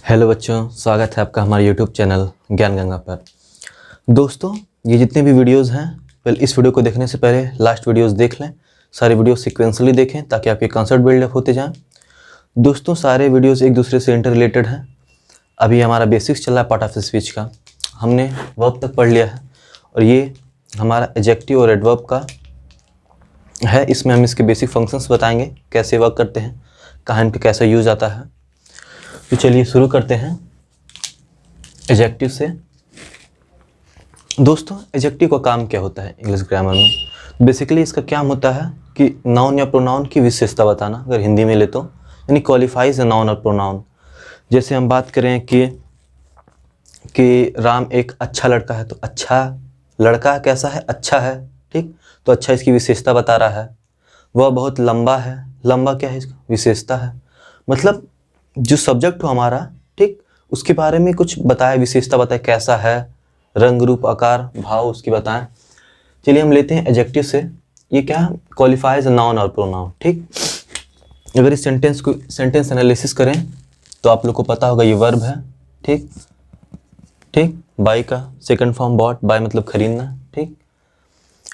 Hello बच्चों, स्वागत है आपका हमारे यूट्यूब चैनल ज्ञान गंगा पर। दोस्तों, ये जितने भी वीडियोस हैं, पहले इस वीडियो को देखने से पहले लास्ट वीडियोस देख लें। सारे वीडियो सीक्वेंसली देखें ताकि आपके कॉन्सेप्ट बिल्डअप होते जाएं। दोस्तों, सारे वीडियोस एक दूसरे से इंटर रिलेटेड हैं। अभी हमारा बेसिक्स चल रहा है पार्ट ऑफ स्पीच का, हमने वर्ब तक पढ़ लिया है और ये हमारा एडजेक्टिव और एडवर्ब का है। इसमें हम इसके बेसिक फंक्शंस बताएंगे, कैसे वर्क करते हैं, कहाँ पे कैसा यूज आता है। तो चलिए शुरू करते हैं एडजेक्टिव से। दोस्तों, एडजेक्टिव का काम क्या होता है इंग्लिश ग्रामर में? बेसिकली इसका काम होता है कि नाउन या प्रोनाउन की विशेषता बताना, अगर हिंदी में ले तो, यानी क्वालिफाइज ए नाउन और प्रोनाउन। जैसे हम बात करें कि राम एक अच्छा लड़का है, तो अच्छा लड़का कैसा है? अच्छा है, ठीक। तो अच्छा इसकी विशेषता बता रहा है। वह बहुत लंबा है, लंबा क्या है? इसका विशेषता है। मतलब जो सब्जेक्ट हो हमारा, ठीक, उसके बारे में कुछ बताए, विशेषता बताए, कैसा है, रंग रूप आकार भाव उसकी बताएं। चलिए हम लेते हैं एडजेक्टिव से। ये क्या है? क्वालिफाइज नाउन और प्रोनाउन, ठीक। अगर इस सेंटेंस एनालिसिस करें तो आप लोग को पता होगा ये वर्ब है, ठीक ठीक। बाय का सेकंड फॉर्म बॉट, बाय मतलब खरीदना, ठीक।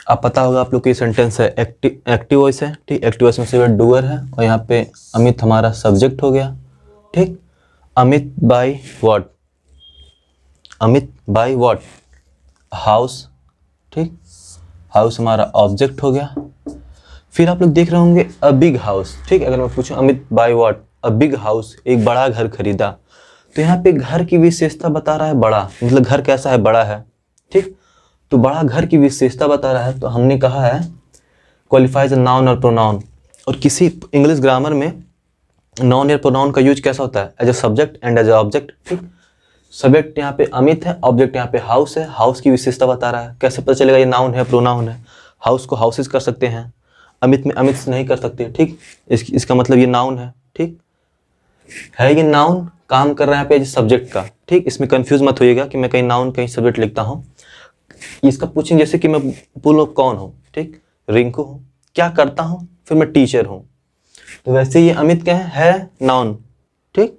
अब पता होगा आप लोग को ये सेंटेंस है एक्टिव वॉइस है, ठीक। एक्टिव वॉइस में से डूअर है और यहाँ पे अमित हमारा सब्जेक्ट हो गया, ठीक। Amit by what? Amit by what? House, ठीक। हाउस हमारा ऑब्जेक्ट हो गया। फिर आप लोग देख रहे होंगे अ बिग हाउस, ठीक। अगर मैं पूछूं Amit by what? A big house, एक बड़ा घर खरीदा। तो यहाँ पे घर की विशेषता बता रहा है बड़ा, मतलब घर कैसा है? बड़ा है, ठीक। तो बड़ा घर की विशेषता बता रहा है, तो हमने कहा है क्वालिफाइज नाउन और प्रोनाउन। और किसी इंग्लिश ग्रामर में नाउन या प्रोनाउन का यूज कैसा होता है? As a subject and as a object, ठीक। सब्जेक्ट यहाँ पे अमित है, ऑब्जेक्ट यहाँ पे हाउस है। हाउस की विशेषता बता रहा है। कैसे पता चलेगा ये नाउन है प्रोनाउन है? हाउस को हाउसेस कर सकते हैं, अमित में अमित नहीं कर सकते, ठीक। इसका मतलब ये नाउन है, ठीक है। ये नाउन काम कर रहा है यहाँ पे एज सब्जेक्ट का, ठीक। इसमें कंफ्यूज मत होइएगा कि मैं कहीं नाउन कहीं सब्जेक्ट लिखता हूँ। इसका पूछेंगे जैसे कि मैं बोलो कौन हूँ, ठीक, रिंकू हूँ। क्या करता हूँ? फिर मैं टीचर हूँ। तो वैसे ये अमित क्या है नाउन, ठीक।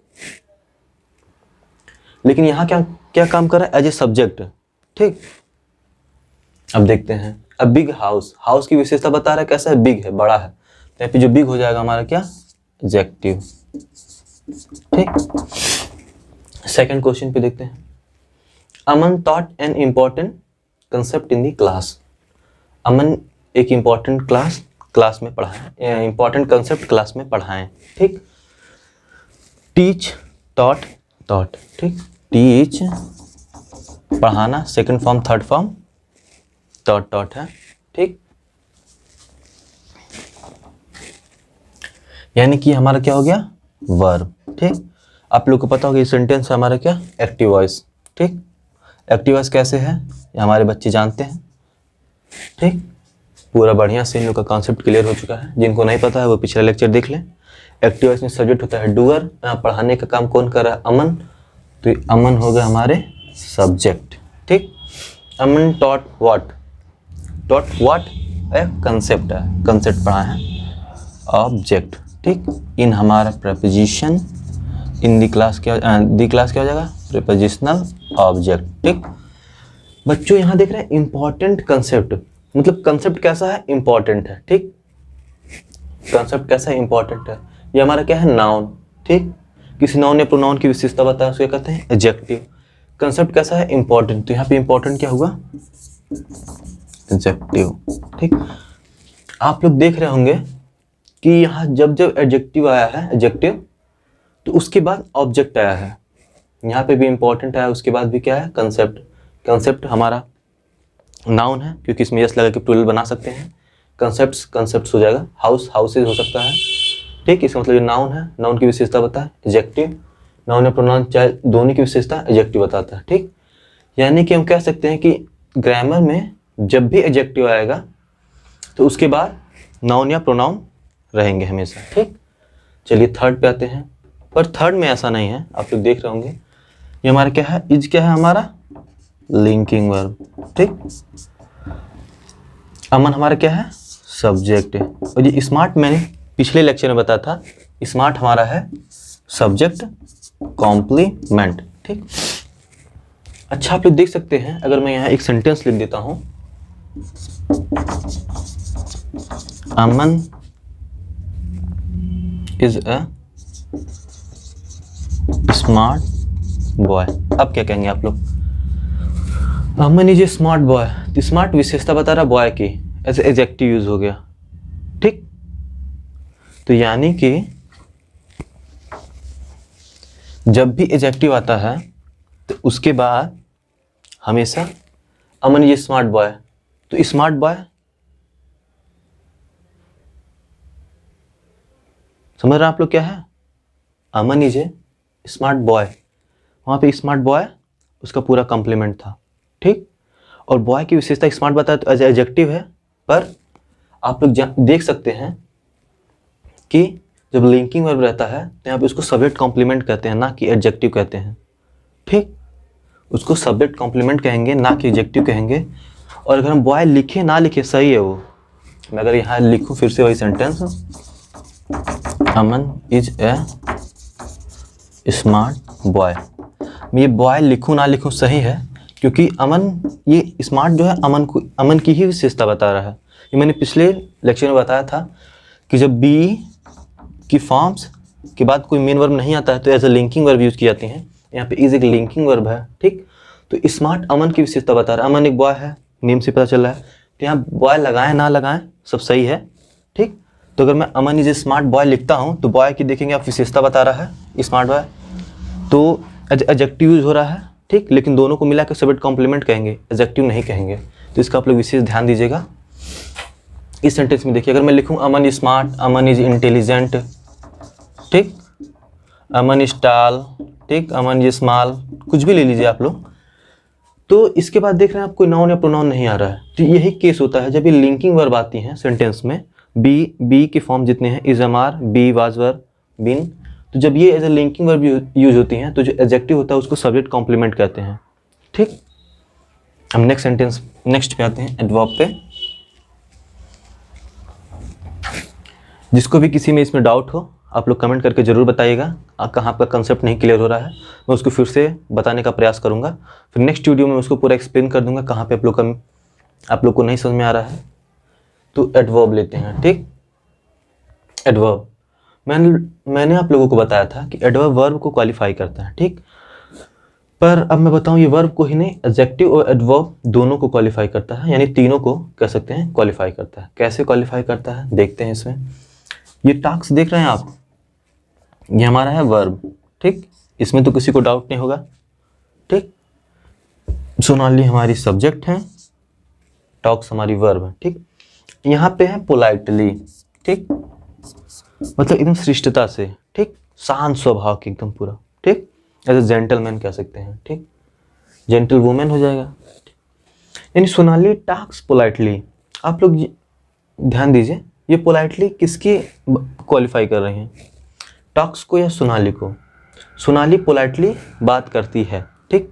लेकिन यहाँ क्या काम कर रहा है? एज ए सब्जेक्ट, ठीक। अब देखते हैं अ बिग हाउस। हाउस की विशेषता बता रहा है कैसा है? बिग है, बड़ा है। तो यहाँ पे जो बिग हो जाएगा हमारा क्या? एडजेक्टिव, ठीक। सेकंड क्वेश्चन पे देखते हैं। Aman thought an important concept in the class. Aman एक इंपॉर्टेंट क्लास में पढ़ाएं, इंपॉर्टेंट कंसेप्ट क्लास में पढ़ाएं, ठीक। टीच, टॉट, टॉट, ठीक। टीच पढ़ाना, second form third form taught, taught है, ठीक। यानी कि हमारा क्या हो गया? वर्ब, ठीक। आप लोग को पता होगा ये सेंटेंस है हमारा क्या? एक्टिव वॉइस, ठीक। एक्टिव वॉइस कैसे है ये हमारे बच्चे जानते हैं, ठीक। पूरा बढ़िया से इन लोग का कॉन्सेप्ट क्लियर हो चुका है। जिनको नहीं पता है वो पिछला लेक्चर देख लें। एक्टिव वॉइस में सब्जेक्ट होता है डूअर, पढ़ाने का काम कौन कर रहा है? अमन। तो अमन हो गया हमारे सब्जेक्ट, ठीक। Aman taught what? Taught what? Concept है, कंसेप्ट पढ़ा है। ऑब्जेक्ट, ठीक। इन हमारा प्रपोजिशन इन दी क्लास क्या हो जाएगा? प्रीपोजिशनल ऑब्जेक्ट, ठीक। बच्चों यहाँ देख रहे हैं इंपॉर्टेंट कंसेप्ट, मतलब कंसेप्ट कैसा है? इंपॉर्टेंट है, ठीक। कंसेप्ट कैसा है? इंपॉर्टेंट है। ये हमारा क्या है? नाउन, ठीक। किसी नाउन या प्रोनाउन की विशेषता बताए उसको कहते हैं एडजेक्टिव। कंसेप्ट कैसा है? इंपॉर्टेंट। तो यहाँ पे इंपॉर्टेंट क्या हुआ? एडजेक्टिव, ठीक। आप लोग देख रहे होंगे कि यहाँ जब जब एडजेक्टिव आया है, एडजेक्टिव, तो उसके बाद ऑब्जेक्ट आया है। यहाँ पे भी इंपॉर्टेंट आया, उसके बाद भी क्या है? कंसेप्ट। कंसेप्ट हमारा नाउन है क्योंकि इसमें यस लगा के प्लूरल बना सकते हैं। कंसेप्ट्स हो जाएगा। हाउस, हाउसेज हो सकता है, ठीक। इसका मतलब ये नाउन है, नाउन की विशेषता बताए एडजेक्टिव। नाउन या प्रोनाउन चाहे दोनों की विशेषता एडजेक्टिव बताता है, ठीक। यानी कि हम कह सकते हैं कि ग्रामर में जब भी एडजेक्टिव आएगा तो उसके बाद नाउन या प्रोनाउन रहेंगे हमेशा, ठीक। चलिए थर्ड पे आते हैं। पर थर्ड में ऐसा नहीं है, आप लोग देख रहे होंगे ये हमारा क्या है? इज क्या है हमारा? लिंकिंग वर्ब, ठीक। अमन हमारा क्या है? सब्जेक्ट है। और ये स्मार्ट मैंने पिछले लेक्चर में बताया था, स्मार्ट हमारा है सब्जेक्ट कॉम्प्लीमेंट। ठीक, अच्छा आप लोग देख सकते हैं, अगर मैं यहाँ एक सेंटेंस लिख देता हूं, अमन इज अ स्मार्ट बॉय। अब क्या कहेंगे आप लोग? अमन इज ए स्मार्ट बॉय, तो स्मार्ट विशेषता बता रहा बॉय की, एज एडजेक्टिव यूज हो गया। ठीक, तो यानी कि जब भी एडजेक्टिव आता है तो उसके बाद हमेशा अमन इज ए स्मार्ट बॉय, तो स्मार्ट बॉय समझ रहे हैं आप लोग क्या है? अमन इज ए स्मार्ट बॉय, वहां पे स्मार्ट बॉय उसका पूरा कॉम्प्लीमेंट था। ठीक, और बॉय की विशेषता स्मार्ट बताया तो एज एडजेक्टिव है, पर आप लोग देख सकते हैं कि जब लिंकिंग वर्ब रहता है तो यहाँ पे उसको सब्जेक्ट कॉम्प्लीमेंट कहते हैं, ना कि एडजेक्टिव कहते हैं। ठीक, उसको सब्जेक्ट कॉम्प्लीमेंट कहेंगे, ना कि एडजेक्टिव कहेंगे। और अगर हम बॉय लिखे ना लिखे सही है वो, मैं अगर यहाँ लिखूँ फिर से वही sentence, Aman is a smart boy, मैं ये बॉय लिखूँ ना लिखूँ सही है, क्योंकि अमन, ये स्मार्ट जो है अमन की ही विशेषता बता रहा है। ये मैंने पिछले लेक्चर में बताया था कि जब बी की फॉर्म्स के बाद कोई मेन वर्ब नहीं आता है तो as a linking verb use की जाती हैं। यहाँ पे इज एक लिंकिंग वर्ब है। ठीक, तो स्मार्ट अमन की विशेषता बता रहा है, अमन एक बॉय है, नेम से पता चल रहा है, तो यहाँ बॉय लगाएं ना लगाएं सब सही है। ठीक, तो अगर मैं अमन इज ए स्मार्ट बॉय लिखता हूँ तो बॉय की देखेंगे आप विशेषता बता रहा है स्मार्ट बॉय, तो एडजेक्टिव यूज हो रहा है। ठीक, लेकिन दोनों को मिला के सब्जेक्ट कॉम्प्लीमेंट कहेंगे, एडजेक्टिव नहीं कहेंगे, तो इसका आप लोग विशेष ध्यान दीजिएगा। इस सेंटेंस में देखिए, अगर मैं लिखूँ Aman is smart, Aman is intelligent, ठीक, अमन इज टाल, ठीक, अमन इज स्मॉल, कुछ भी ले लीजिए आप लोग, तो इसके बाद देख रहे हैं आप कोई नाउन या प्रोनाउन नहीं आ रहा है, तो यही केस होता है जब ये लिंकिंग वर्ब आती हैं सेंटेंस में। बी के फॉर्म जितने हैं, is, am, are, be, was, were, been, तो जब ये as a linking verb use होती हैं तो जो एडजेक्टिव होता है उसको सब्जेक्ट कॉम्प्लीमेंट कहते हैं। ठीक, हम नेक्स्ट पे आते हैं, एडवर्ब पे। जिसको भी किसी में इसमें डाउट हो आप लोग कमेंट करके ज़रूर बताइएगा, कहाँ आपका कंसेप्ट नहीं क्लियर हो रहा है, मैं उसको फिर से बताने का प्रयास करूँगा। फिर नेक्स्ट वीडियो में उसको पूरा एक्सप्लेन कर दूंगा कहाँ पे आप लोग को नहीं समझ में आ रहा है। तो एडवर्ब लेते हैं। ठीक, एडवर्ब मैंने आप लोगों को बताया था कि एडवर्ब वर्ब को क्वालिफाई करता है। ठीक, पर अब मैं बताऊँ ये वर्ब को ही नहीं, एडजेक्टिव और एडवर्ब दोनों को क्वालिफाई करता है, यानी तीनों को कह सकते हैं क्वालिफाई करता है। कैसे क्वालिफाई करता है देखते हैं इसमें। ये टास्क देख रहे हैं आप, ये हमारा है वर्ब। ठीक, इसमें तो किसी को डाउट नहीं होगा। ठीक, सोनाली हमारी सब्जेक्ट है, टॉक्स हमारी वर्ब है। ठीक, यहाँ पे है पोलाइटली। ठीक, मतलब एकदम शिष्टता से, ठीक, शांत स्वभाव की एकदम पूरा। ठीक, एज ए जेंटलमैन कह सकते हैं। ठीक, जेंटल वुमेन हो जाएगा। यानी सोनाली टॉक्स पोलाइटली। आप लोग ध्यान दीजिए, ये पोलाइटली किसकी क्वालिफाई कर रहे हैं, टॉक्स को या सोनाली को? सोनाली पोलाइटली बात करती है। ठीक,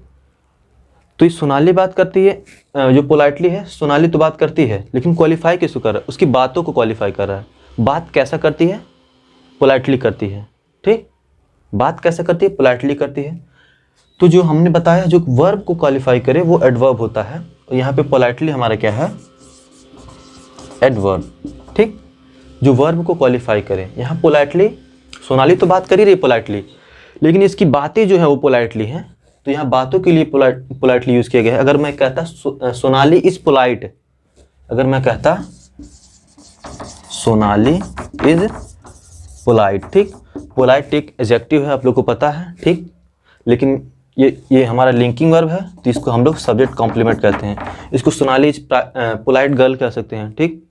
तो ये सोनाली बात करती है, जो पोलाइटली है सोनाली तो बात करती है, लेकिन क्वालिफाई किसको कर रहा है? उसकी बातों को क्वालिफाई कर रहा है। बात कैसा करती है? पोलाइटली करती है। ठीक, बात कैसे करती है? पोलाइटली करती है। तो जो हमने बताया जो वर्ब को क्वालिफाई करे वो एडवर्ब होता है, और यहाँ पे पोलाइटली हमारा क्या है? एडवर्ब। ठीक, जो वर्ब को क्वालिफाई करे। यहाँ पोलाइटली, सोनाली तो बात कर ही रही है पोलाइटली, लेकिन इसकी बातें जो है वो पोलाइटली हैं, तो यहाँ बातों के लिए पोलाइटली यूज किया गया है। अगर मैं कहता सोनाली इज पोलाइट, अगर मैं कहता सोनाली इज पोलाइट, ठीक, पोलाइट एक एडजेक्टिव है, आप लोग को पता है। ठीक, लेकिन ये हमारा लिंकिंग वर्ब है, तो इसको हम लोग सब्जेक्ट कॉम्प्लीमेंट कहते हैं। इसको सोनाली इज पोलाइट गर्ल कह सकते हैं। ठीक,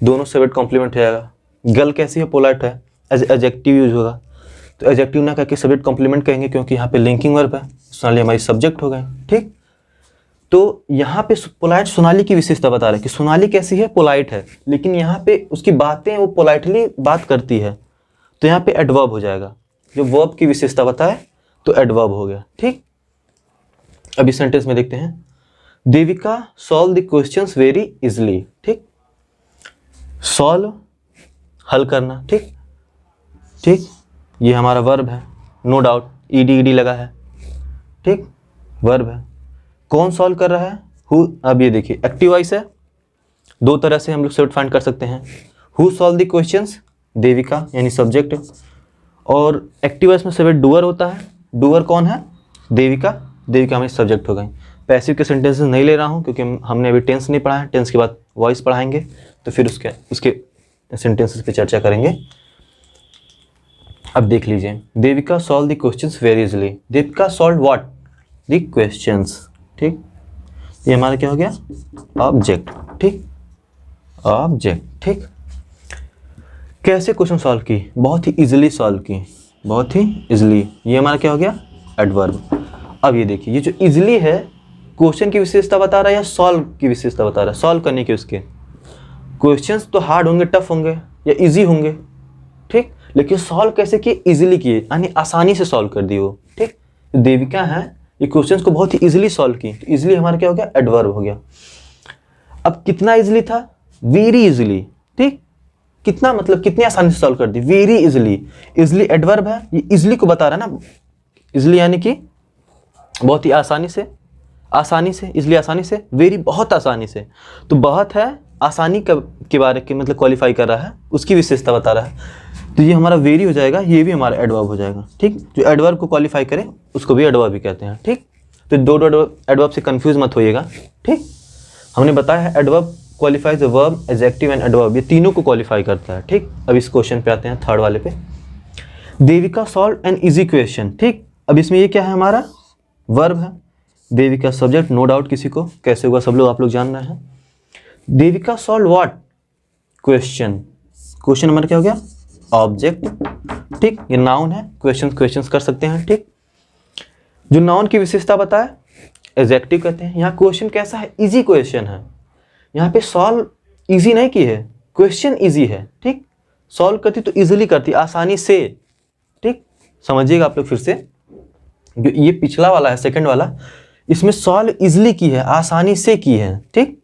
दोनों सब्जेक्ट कॉम्प्लीमेंट हो जाएगा। गर्ल कैसी है? पोलाइट है, एज एडजेक्टिव यूज होगा, तो एडजेक्टिव ना करके सब्जेक्ट कॉम्प्लीमेंट कहेंगे, क्योंकि यहाँ पे लिंकिंग वर्ब है। सोनाली हमारी सब्जेक्ट हो गए। ठीक, तो यहाँ पे पोलाइट सोनाली की विशेषता बता रहे हैं कि सोनाली कैसी है? पोलाइट है, लेकिन यहाँ पे उसकी बातें वो पोलाइटली बात करती है, तो यहाँ पे एडवर्ब हो जाएगा। जब वर्ब की विशेषता बताए तो एडवर्ब हो गया। ठीक, अभी सेंटेंस में देखते हैं, Devika solve the questions very easily. ठीक, सॉल्व हल करना। ठीक, ठीक, ये हमारा वर्ब है, नो डाउट। ईडी लगा है, ठीक, वर्ब है। कौन सॉल्व कर रहा है? हु। अब ये देखिए एक्टिव वॉइस है, दो तरह से हम लोग सेट फाइंड कर सकते हैं। Who solve the questions? Devika यानी सब्जेक्ट, और एक्टिव वॉइस में सब्जेक्ट डूअर होता है। डूअर कौन है? देविका। देविका हमारी सब्जेक्ट हो गई। पैसिव के सेंटेंसेस नहीं ले रहा हूँ क्योंकि हमने अभी टेंस नहीं पढ़ा है, टेंस के बाद वॉइस पढ़ाएंगे तो फिर उसके सेंटेंसेस पे चर्चा करेंगे। अब देख लीजिए, Devika solve the questions very easily. Devika solve what? The questions, ठीक। ये हमारा क्या हो गया? ऑब्जेक्ट, ठीक, ऑब्जेक्ट, ठीक। कैसे क्वेश्चन सॉल्व की? बहुत ही इजीली सॉल्व की, बहुत ही इजीली। ये हमारा क्या हो गया? एडवर्ब। अब ये देखिए, ये जो इजीली है क्वेश्चन की विशेषता बता रहा है या सॉल्व की विशेषता बता रहा है? सॉल्व करने के उसके क्वेश्चंस तो हार्ड होंगे, टफ होंगे या इजी होंगे, ठीक, लेकिन सॉल्व कैसे किए? इजीली किए, यानी आसानी से सॉल्व कर दिए वो, ठीक। देविका है, ये क्वेश्चंस को बहुत ही इजीली सॉल्व की, तो इजीली हमारा क्या हो गया? एडवर्ब हो गया। अब कितना इजीली था? वेरी इजीली, ठीक। कितना मतलब कितनी आसानी से सॉल्व कर दी? Very easily. इजीली एडवर्ब है, ये इजीली को बता रहा है ना, इजीली यानी कि बहुत ही आसानी से, आसानी से, इसलिए आसानी से, वेरी बहुत आसानी से, तो बहुत है आसानी के बारे के मतलब क्वालिफाई कर रहा है, उसकी विशेषता बता रहा है, तो ये हमारा वेरी हो जाएगा, ये भी हमारा एडवर्ब हो जाएगा, ठीक। जो एडवर्ब को क्वालिफाई करे उसको भी एडवर्ब भी कहते हैं, ठीक। तो दो एडवर्ब से कंफ्यूज मत होइएगा, ठीक। हमने बताया है adverb qualifies verb, adjective and adverb, ये तीनों को क्वालिफाई करता है, ठीक। अब इस क्वेश्चन पे आते हैं, थर्ड वाले पे। Devika solve an easy question, ठीक। अब इसमें ये क्या है? हमारा वर्ब है। देविका सब्जेक्ट, नो डाउट किसी को कैसे होगा सब लोग आप लोग जान रहे हैं। Devika solve what? Question. Question हमारा क्या हो गया? ऑब्जेक्ट, ठीक। ये नाउन है, क्वेश्चंस कर सकते हैं, ठीक। जो नाउन की विशेषता बताए एडजेक्टिव कहते हैं। यहाँ क्वेश्चन कैसा है? इजी क्वेश्चन है। यहाँ पे सॉल्व इजी नहीं की है, क्वेश्चन इजी है, ठीक। सॉल्व करती तो इजीली करती, आसानी से, ठीक। समझिएगा आप लोग फिर से, ये पिछला वाला है सेकंड वाला, इसमें सॉल्व इजीली की है, आसानी से की है, ठीक,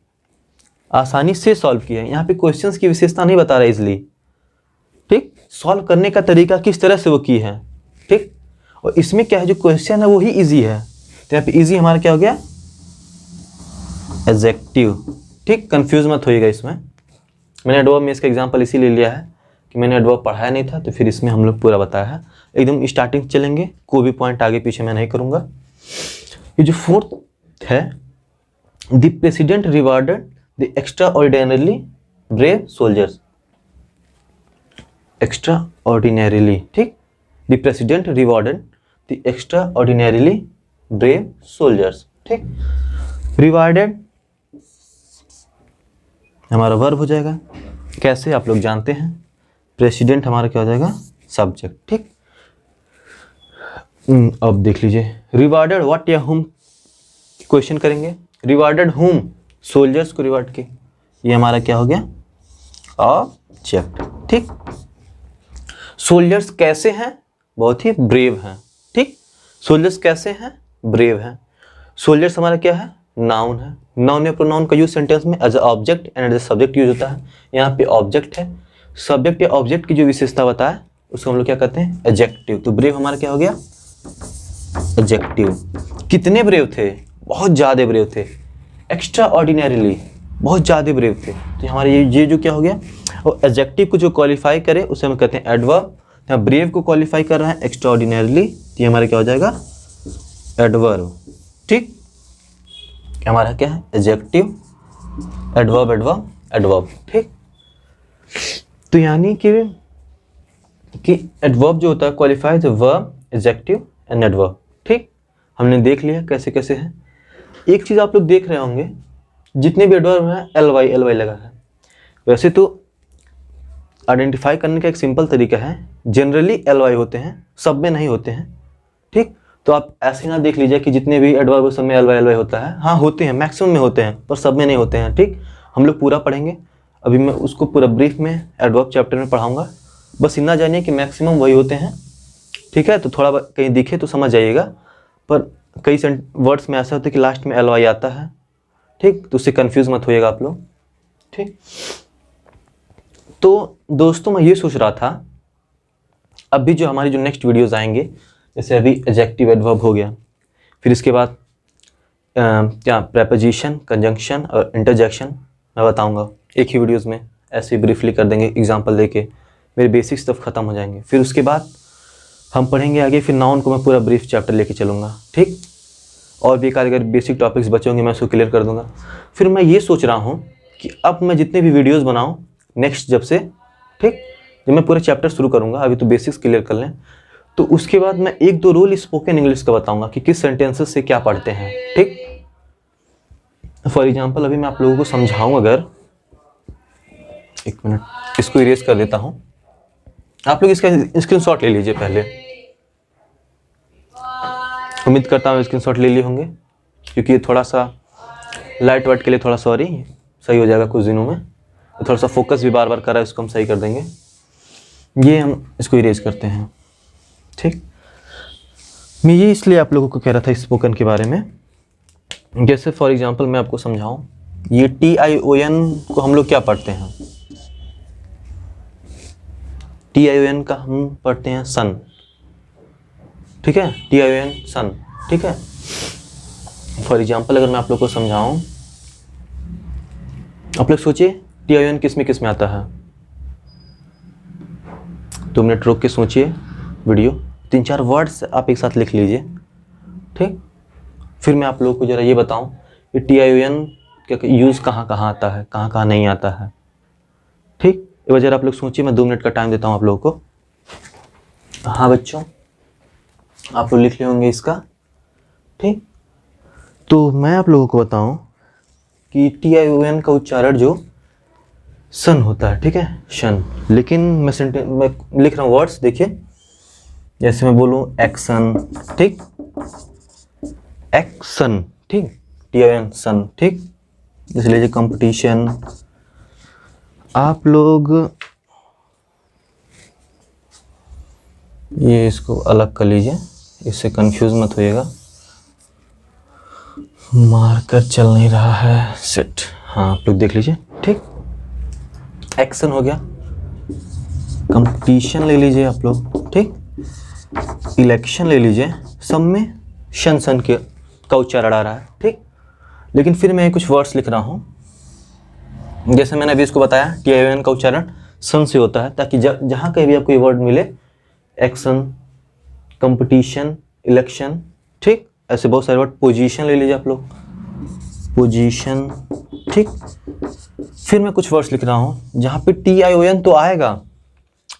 आसानी से सॉल्व की है। यहाँ पे क्वेश्चंस की विशेषता नहीं बता रहा इजीली, ठीक। सॉल्व करने का तरीका किस तरह से वो की है, ठीक। और इसमें क्या है, जो क्वेश्चन है वो ही इजी है, तो यहाँ पे इजी हमारा क्या हो गया? एडजेक्टिव, ठीक। कंफ्यूज मत होइएगा इसमें। मैंने एडवर्ब में इसका एग्जांपल इसीलिए लिया है कि मैंने एडवर्ब पढ़ाया नहीं था, तो फिर इसमें हम लोग पूरा बताया है। एकदम स्टार्टिंग चलेंगे, कोई भी पॉइंट आगे पीछे मैं नहीं करूंगा। ये जो फोर्थ है, the president rewarded the extraordinarily brave soldiers. Extraordinarily, ठीक। The president rewarded the extraordinarily brave soldiers, ठीक। रिवार्डेड हमारा वर्ब हो जाएगा। कैसे आप लोग जानते हैं, प्रेसिडेंट हमारा क्या हो जाएगा? सब्जेक्ट, ठीक। अब देख लीजिए, रिवार्डेड व्हाट या हुम क्वेश्चन करेंगे। रिवार्डेड हुम? सोल्जर्स को रिवार्ड के, ये हमारा क्या हो गया? ऑब्जेक्ट, ठीक। सोल्जर्स कैसे हैं? बहुत ही ब्रेव हैं, ठीक। सोल्जर्स कैसे हैं? ब्रेव हैं। सोल्जर्स हमारा क्या है? नाउन है। नाउन या प्रोनाउन का यूज सेंटेंस में as object and as subject use होता है। यहाँ पे ऑब्जेक्ट है, सब्जेक्ट या ऑब्जेक्ट की जो विशेषता बताए उसको हम लोग क्या कहते हैं? एडजेक्टिव। तो ब्रेव हमारा क्या हो गया? एडजेक्टिव। कितने ब्रेव थे? बहुत ज़्यादा ब्रेव थे। एक्स्ट्रा ऑर्डिनरीली, बहुत ज़्यादा ब्रेव थे। तो हमारे ये जो क्या हो गया, और एडजेक्टिव को जो क्वालिफाई करे उसे हम कहते हैं एडवर्ब। यहाँ ब्रेव को क्वालिफाई कर रहा है एक्स्ट्रा ऑर्डिनरीली, तो ये हमारा क्या हो जाएगा? एडवर्ब, ठीक। हमारा क्या है? एडजेक्टिव, एडवर्ब, एडवर्ब, एडवर्ब, ठीक। तो यानी कि एडवर्ब जो होता है qualifies verb, adjective and adverb, ठीक। हमने देख लिया कैसे कैसे है। एक चीज़ आप लोग देख रहे होंगे, जितने भी एडवर्ब हैं एल वाई लगा है। वैसे तो आइडेंटिफाई करने का एक सिंपल तरीका है, जनरली एल वाई होते हैं, सब में नहीं होते हैं, ठीक। तो आप ऐसे ना देख लीजिए कि जितने भी एडवर्ब सब में एल वाई होता है। हाँ होते हैं, मैक्सिमम में होते हैं, पर सब में नहीं होते हैं, ठीक। हम लोग पूरा पढ़ेंगे, अभी मैं उसको पूरा ब्रीफ में एडवर्ब चैप्टर में पढ़ाऊंगा। बस इतना जानिए कि मैक्सिमम वही होते हैं, ठीक है। तो थोड़ा कहीं दिखे तो समझ जाइएगा, पर कई वर्ड्स में ऐसा होता है कि लास्ट में एल वाई आता है, ठीक। तो उससे कन्फ्यूज़ मत होइएगा आप लोग, ठीक। तो दोस्तों मैं ये सोच रहा था, अभी जो हमारी जो नेक्स्ट वीडियोज़ आएंगे, जैसे अभी एडजेक्टिव एडवर्ब हो गया। फिर इसके बाद क्या प्रेपोजिशन, कंजंक्शन और इंटरजेक्शन मैं बताऊंगा एक ही वीडियोस में, ऐसे ब्रीफली कर देंगे एग्जांपल देके, मेरे बेसिक्स तब खत्म हो जाएंगे। फिर उसके बाद हम पढ़ेंगे आगे, फिर नाउन को मैं पूरा ब्रीफ चैप्टर लेके चलूँगा, ठीक। और भी अगर बेसिक टॉपिक्स बचे होंगे मैं उसको क्लियर कर दूंगा। फिर मैं ये सोच रहा हूँ कि अब मैं जितने भी वीडियोस बनाऊँ नेक्स्ट जब से, ठीक, जब मैं पूरा चैप्टर शुरू करूँगा, अभी तो बेसिक्स क्लियर कर लें, तो उसके बाद मैं 1-2 रूल स्पोकन इंग्लिश का बताऊँगा कि किस सेंटेंसेस से क्या पढ़ते हैं, ठीक। फॉर एग्जाम्पल अभी मैं आप लोगों को समझाऊँ, अगर 1 मिनट इसको इरेज कर देता हूँ, आप लोग इसका स्क्रीनशॉट ले लीजिए पहले। उम्मीद करता हूँ स्क्रीनशॉट ले लिए होंगे, क्योंकि ये थोड़ा सा लाइट वाइट के लिए थोड़ा सॉरी, सही हो जाएगा कुछ दिनों में। तो थोड़ा सा फोकस भी बार बार कर रहा है, इसको हम सही कर देंगे। ये हम इसको इरेज करते हैं, ठीक। मैं ये इसलिए आप लोगों को कह रहा था स्पोकन के बारे में, जैसे फॉर एग्जांपल मैं आपको समझाऊं, ये TION को हम लोग क्या पढ़ते हैं, TION का हम पढ़ते हैं सन, ठीक है, TION सन, ठीक है। फॉर एग्जांपल अगर मैं आप लोग को समझाऊं, आप लोग सोचिए TION किस में आता है, 2 मिनट रोक के सोचिए वीडियो, 3-4 वर्ड्स आप एक साथ लिख लीजिए, ठीक। फिर मैं आप लोगों को ज़रा ये बताऊं कि TION क्या यूज़ कहाँ आता है, कहाँ नहीं आता है, ठीक। ये वजह आप लोग सोचिए, मैं 2 मिनट का टाइम देता हूँ आप लोगों को। हाँ बच्चों, आप लोग लिख लिए होंगे इसका, ठीक। तो मैं आप लोगों को बताऊं कि TION का उच्चारण जो सन होता है, ठीक है, शन। लेकिन मैं लिख रहा हूँ वर्ड्स, देखिए, जैसे मैं बोलूँ एक्शन, ठीक, एक्शन, ठीक, TION सन, ठीक। जैसे लीजिए कंपटीशन, आप लोग ये इसको अलग कर लीजिए, इससे कंफ्यूज मत होइएगा, मार्कर चल नहीं रहा है, सेट, हाँ आप लोग देख लीजिए, ठीक। एक्शन हो गया, कंपटीशन ले लीजिए आप लोग, ठीक, इलेक्शन ले लीजिए, सब में शन का उच्चारण आ रहा है, ठीक। लेकिन फिर मैं कुछ वर्ड्स लिख रहा हूँ, जैसे मैंने अभी इसको बताया TION का उच्चारण सन से होता है, ताकि जहाँ कहीं भी आपको ये वर्ड मिले, एक्शन, कंपटीशन, इलेक्शन, ठीक, ऐसे बहुत सारे वर्ड, पोजीशन ले लीजिए आप लोग, पोजीशन, ठीक। फिर मैं कुछ वर्ड्स लिख रहा हूँ जहाँ पे TION तो आएगा,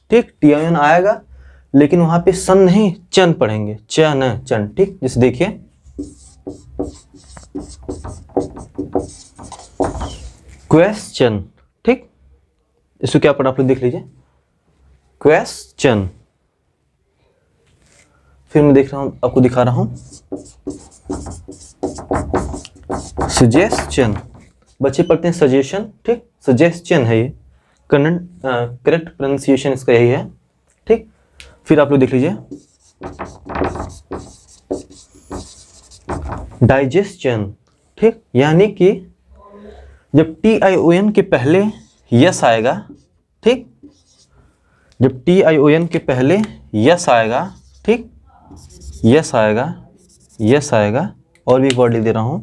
ठीक, TION आएगा, लेकिन वहाँ पे सन नहीं चन पढ़ेंगे, चन, चन, ठीक। जैसे देखिए क्वेश्चन, ठीक, इसको क्या पढ़ा आप लोग देख लीजिए, क्वेश्चन। फिर मैं देख रहा हूं, आपको दिखा रहा हूं, सजेशन, बच्चे पढ़ते हैं सजेशन, ठीक, सजेशन है ये, करेक्ट प्रोनाउंसिएशन इसका यही है, ठीक। फिर आप लोग देख लीजिए डाइजेशन, ठीक, यानी कि जब TION के पहले यस आएगा, ठीक, जब TION के पहले यस आएगा, ठीक, यस आएगा, यस आएगा, और भी एक वर्ड लिख दे रहा हूं,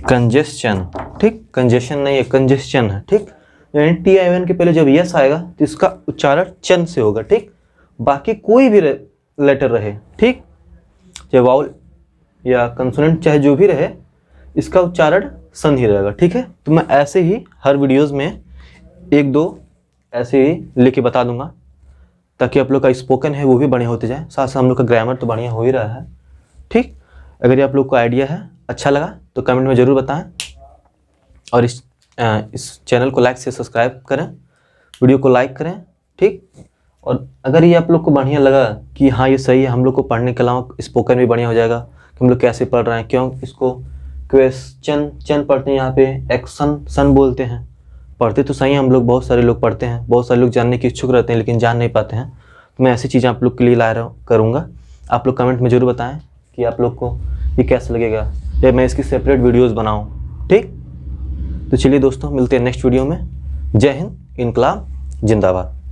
कंजेशन, ठीक, कंजेशन नहीं है, कंजेशन है, ठीक। यानी TION के पहले जब यस आएगा तो इसका उच्चारण चन से होगा, ठीक। बाकी कोई भी लेटर रहे, ठीक, चाहे वाउल या कंसोनेंट चाहे जो भी रहे, इसका उच्चारण सन ही रहेगा, ठीक है। तो मैं ऐसे ही हर वीडियोस में 1-2 ऐसे ही लेके बता दूंगा, ताकि आप लोग का स्पोकन है वो भी बढ़िया होते जाए, साथ साथ हम लोग का ग्रामर तो बढ़िया हो ही रहा है, ठीक। अगर ये आप लोग को आइडिया है, अच्छा लगा तो कमेंट में ज़रूर बताएं, और इस चैनल को लाइक से सब्सक्राइब करें, वीडियो को लाइक करें, ठीक। और अगर ये आप लोग को बढ़िया लगा कि हाँ ये सही है, हम लोग को पढ़ने के अलावा स्पोकन भी बढ़िया हो जाएगा कि हम लोग कैसे पढ़ रहे हैं, क्यों इसको क्वेश्चन चन पढ़ते हैं, यहाँ पे एक्शन सन बोलते हैं, पढ़ते तो सही हैं हम लोग, बहुत सारे लोग पढ़ते हैं, बहुत सारे लोग जानने की इच्छुक रहते हैं लेकिन जान नहीं पाते हैं। तो मैं ऐसी चीज़ें आप लोग के लिए ला करूँगा, आप लोग कमेंट में ज़रूर बताएं कि आप लोग को ये कैसा लगेगा, या मैं इसकी सेपरेट वीडियोस बनाऊँ, ठीक। तो चलिए दोस्तों, मिलते हैं नेक्स्ट वीडियो में। जय हिंद, इनकलाब जिंदाबाद।